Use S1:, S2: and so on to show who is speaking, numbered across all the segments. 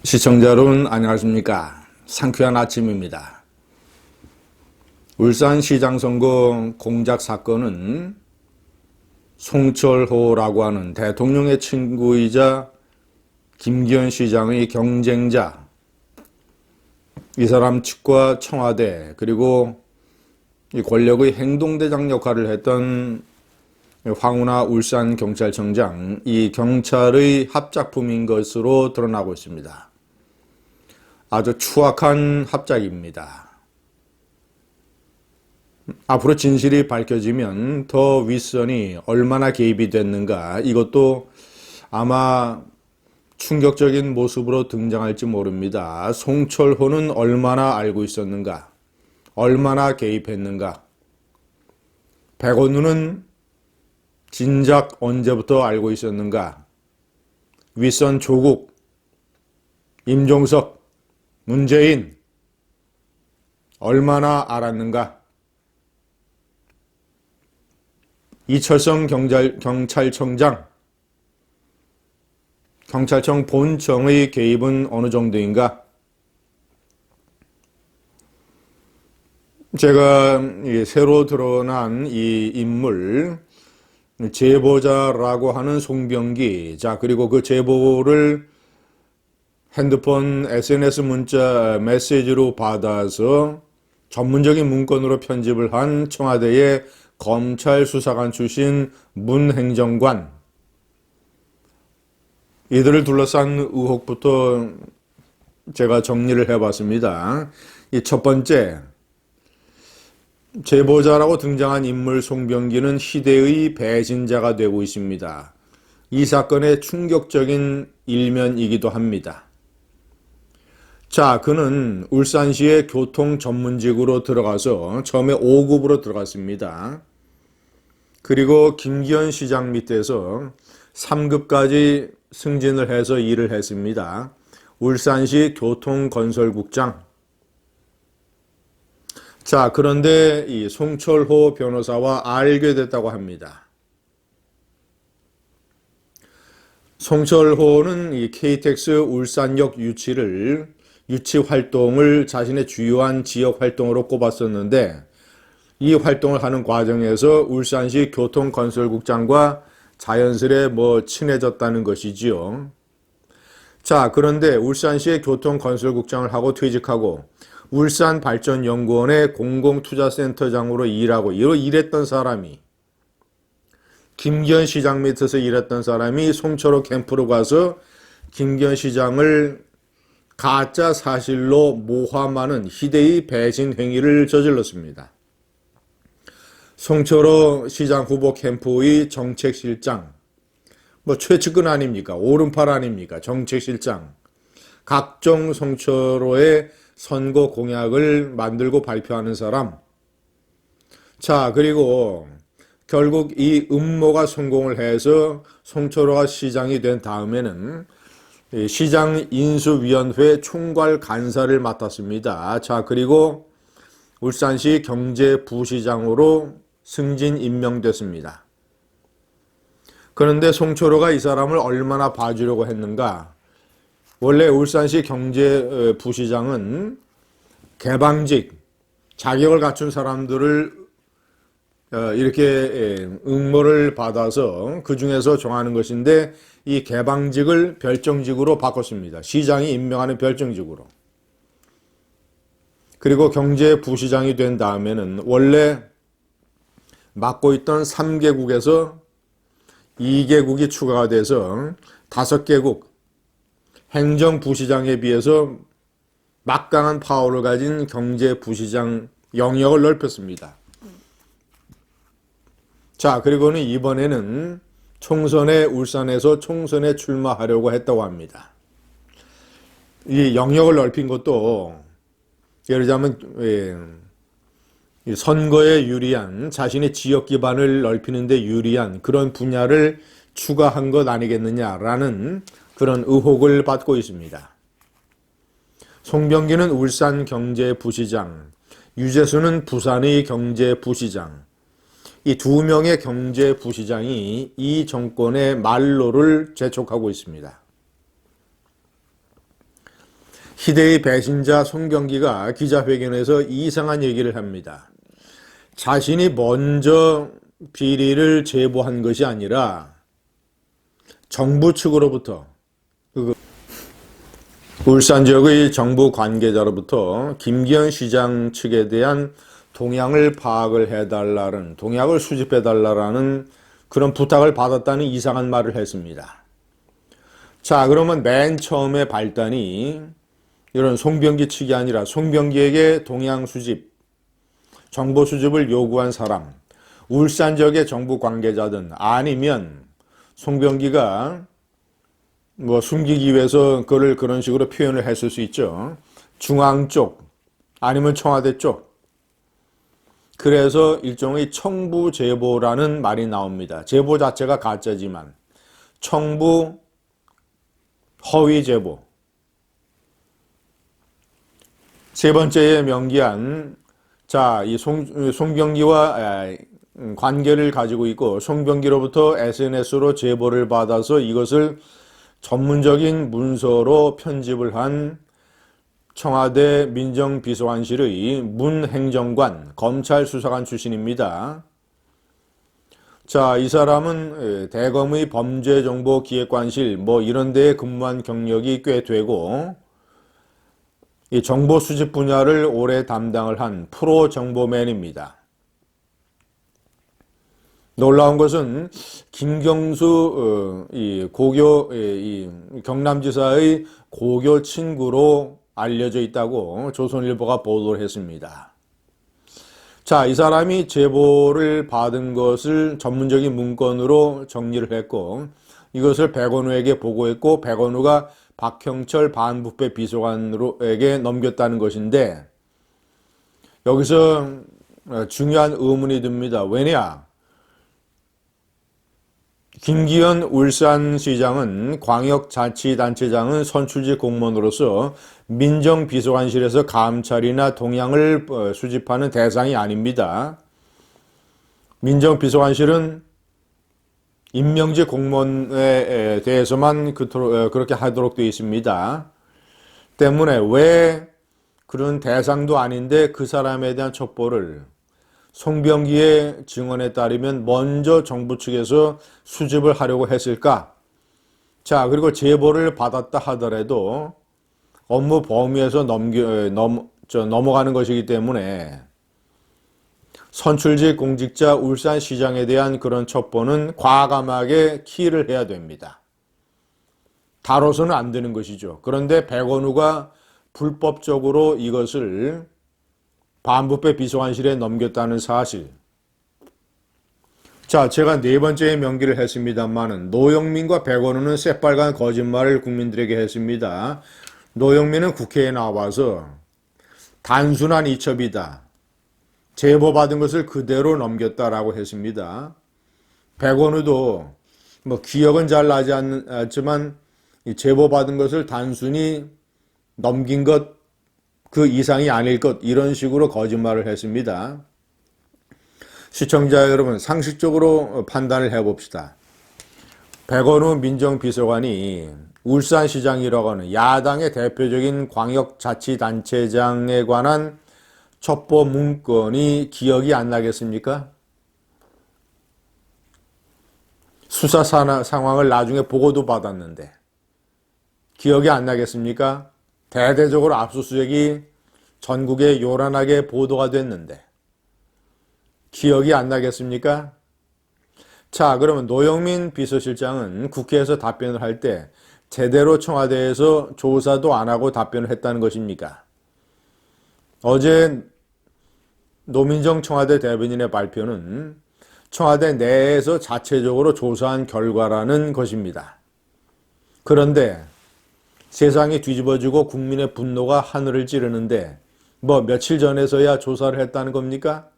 S1: 시청자 여러분 안녕하십니까? 상쾌한 아침입니다. 울산시장 선거 공작 사건은 송철호라고 하는 대통령의 친구이자 김기현 시장의 경쟁자, 이 사람 측과 청와대 그리고 이 권력의 행동대장 역할을 했던 황운하 울산경찰청장, 이 경찰의 합작품인 것으로 드러나고 있습니다. 아주 추악한 합작입니다. 앞으로 진실이 밝혀지면 더 윗선이 얼마나 개입이 됐는가, 이것도 아마 충격적인 모습으로 등장할지 모릅니다. 송철호는 얼마나 알고 있었는가, 얼마나 개입했는가, 백원누는 진작 언제부터 알고 있었는가, 윗선 조국, 임종석, 문재인 얼마나 알았는가? 이철성 경찰청장, 경찰청 본청의 개입은 어느 정도인가? 제가 새로 드러난 이 인물, 제보자라고 하는 송병기, 자, 그리고 그 제보를 핸드폰, SNS 문자, 메시지로 받아서 전문적인 문건으로 편집을 한 청와대의 검찰 수사관 출신 문 행정관, 이들을 둘러싼 의혹부터 제가 정리를 해봤습니다. 이 첫 번째, 제보자라고 등장한 인물 송병기는 희대의 배신자가 되고 있습니다. 이 사건의 충격적인 일면이기도 합니다. 자, 그는 울산시의 교통 전문직으로 들어가서 처음에 5급으로 들어갔습니다. 그리고 김기현 시장 밑에서 3급까지 승진을 해서 일을 했습니다. 울산시 교통건설국장. 자, 그런데 이 송철호 변호사와 알게 됐다고 합니다. 송철호는 이 KTX 울산역 유치 활동을 자신의 주요한 지역 활동으로 꼽았었는데, 이 활동을 하는 과정에서 울산시 교통건설국장과 자연스레 친해졌다는 것이지요. 자, 그런데 울산시의 교통건설국장을 하고 퇴직하고 울산발전연구원의 공공투자센터장으로 일했던 사람이, 김기현 시장 밑에서 일했던 사람이 송철호 캠프로 가서 김기현 시장을 가짜 사실로 모함하는 희대의 배신 행위를 저질렀습니다. 송철호 시장 후보 캠프의 정책실장, 최측근 아닙니까? 오른팔 아닙니까? 정책실장. 각종 송철호의 선거 공약을 만들고 발표하는 사람. 자, 그리고 결국 이 음모가 성공을 해서 송철호가 시장이 된 다음에는 시장 인수위원회 총괄 간사를 맡았습니다. 자, 그리고 울산시 경제부시장으로 승진 임명됐습니다. 그런데 송철호가 이 사람을 얼마나 봐주려고 했는가? 원래 울산시 경제부시장은 개방직, 자격을 갖춘 사람들을 이렇게 응모를 받아서 그 중에서 정하는 것인데, 이 개방직을 별정직으로 바꿨습니다. 시장이 임명하는 별정직으로. 그리고 경제부시장이 된 다음에는 원래 맡고 있던 3개국에서 2개국이 추가가 돼서 5개국, 행정부시장에 비해서 막강한 파워를 가진 경제부시장 영역을 넓혔습니다. 자, 그리고는 이번에는 울산에서 총선에 출마하려고 했다고 합니다. 이 영역을 넓힌 것도 예를 들자면 선거에 유리한, 자신의 지역 기반을 넓히는 데 유리한 그런 분야를 추가한 것 아니겠느냐라는 그런 의혹을 받고 있습니다. 송병기는 울산 경제부시장, 유재수는 부산의 경제부시장, 이 두 명의 경제부시장이 이 정권의 말로를 재촉하고 있습니다. 희대의 배신자 송병기가 기자회견에서 이상한 얘기를 합니다. 자신이 먼저 비리를 제보한 것이 아니라 정부 측으로부터 울산 지역의 정부 관계자로부터 김기현 시장 측에 대한 동향을 파악을 해달라는, 동향을 수집해달라는 그런 부탁을 받았다는 이상한 말을 했습니다. 자, 그러면 맨 처음에 발단이 이런 송병기 측이 아니라 송병기에게 동향 수집, 정보 수집을 요구한 사람, 울산 지역의 정부 관계자든 아니면 송병기가 숨기기 위해서 그를 그런 식으로 표현을 했을 수 있죠. 중앙 쪽 아니면 청와대 쪽. 그래서 일종의 청부 제보라는 말이 나옵니다. 제보 자체가 가짜지만 청부 허위 제보. 세 번째에 명기한 이 송병기와 관계를 가지고 있고 송병기로부터 SNS로 제보를 받아서 이것을 전문적인 문서로 편집을 한 청와대 민정비서관실의 문행정관 검찰 수사관 출신입니다. 자, 이 사람은 대검의 범죄정보기획관실 이런 데에 근무한 경력이 꽤 되고 이 정보 수집 분야를 오래 담당을 한 프로 정보맨입니다. 놀라운 것은 김경수 경남지사의 고교 친구로 알려져 있다고 조선일보가 보도를 했습니다. 자, 이 사람이 제보를 받은 것을 전문적인 문건으로 정리를 했고 이것을 백원우에게 보고했고 백원우가 박형철 반부패 비서관에게 넘겼다는 것인데 여기서 중요한 의문이 듭니다. 왜냐? 김기현 울산시장은 광역자치단체장은 선출직 공무원으로서 민정비서관실에서 감찰이나 동향을 수집하는 대상이 아닙니다. 민정비서관실은 임명직 공무원에 대해서만 그렇게 하도록 되어 있습니다. 때문에 왜 그런 대상도 아닌데 그 사람에 대한 첩보를 송병기의 증언에 따르면 먼저 정부 측에서 수집을 하려고 했을까? 자, 그리고 제보를 받았다 하더라도 업무 범위에서 넘어가는 것이기 때문에 선출직 공직자 울산시장에 대한 그런 첩보는 과감하게 키를 해야 됩니다. 다뤄서는 안 되는 것이죠. 그런데 백원우가 불법적으로 이것을 반부패 비서관실에 넘겼다는 사실. 자, 제가 네 번째에 명기를 했습니다만은 노영민과 백원우는 새빨간 거짓말을 국민들에게 했습니다. 노영민은 국회에 나와서 단순한 이첩이다. 제보받은 것을 그대로 넘겼다라고 했습니다. 백원우도 기억은 잘 나지 않지만 제보받은 것을 단순히 넘긴 것 그 이상이 아닐 것 이런 식으로 거짓말을 했습니다. 시청자 여러분 상식적으로 판단을 해봅시다. 백원우 민정비서관이 울산시장이라고 하는 야당의 대표적인 광역자치단체장에 관한 첩보 문건이 기억이 안 나겠습니까? 수사 상황을 나중에 보고도 받았는데 기억이 안 나겠습니까? 대대적으로 압수수색이 전국에 요란하게 보도가 됐는데 기억이 안 나겠습니까? 자, 그러면 노영민 비서실장은 국회에서 답변을 할 때 제대로 청와대에서 조사도 안 하고 답변을 했다는 것입니까? 어제 노민정 청와대 대변인의 발표는 청와대 내에서 자체적으로 조사한 결과라는 것입니다. 그런데 세상이 뒤집어지고 국민의 분노가 하늘을 찌르는데 며칠 전에서야 조사를 했다는 겁니까?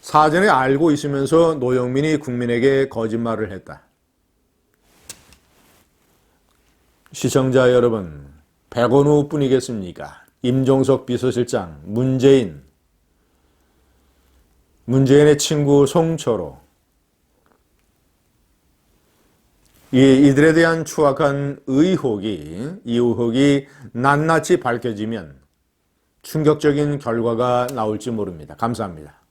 S1: 사전에 알고 있으면서 노영민이 국민에게 거짓말을 했다. 시청자 여러분, 백원우 뿐이겠습니까? 임종석 비서실장, 문재인의 친구 송철호, 이들에 대한 추악한 이 의혹이 낱낱이 밝혀지면 충격적인 결과가 나올지 모릅니다. 감사합니다.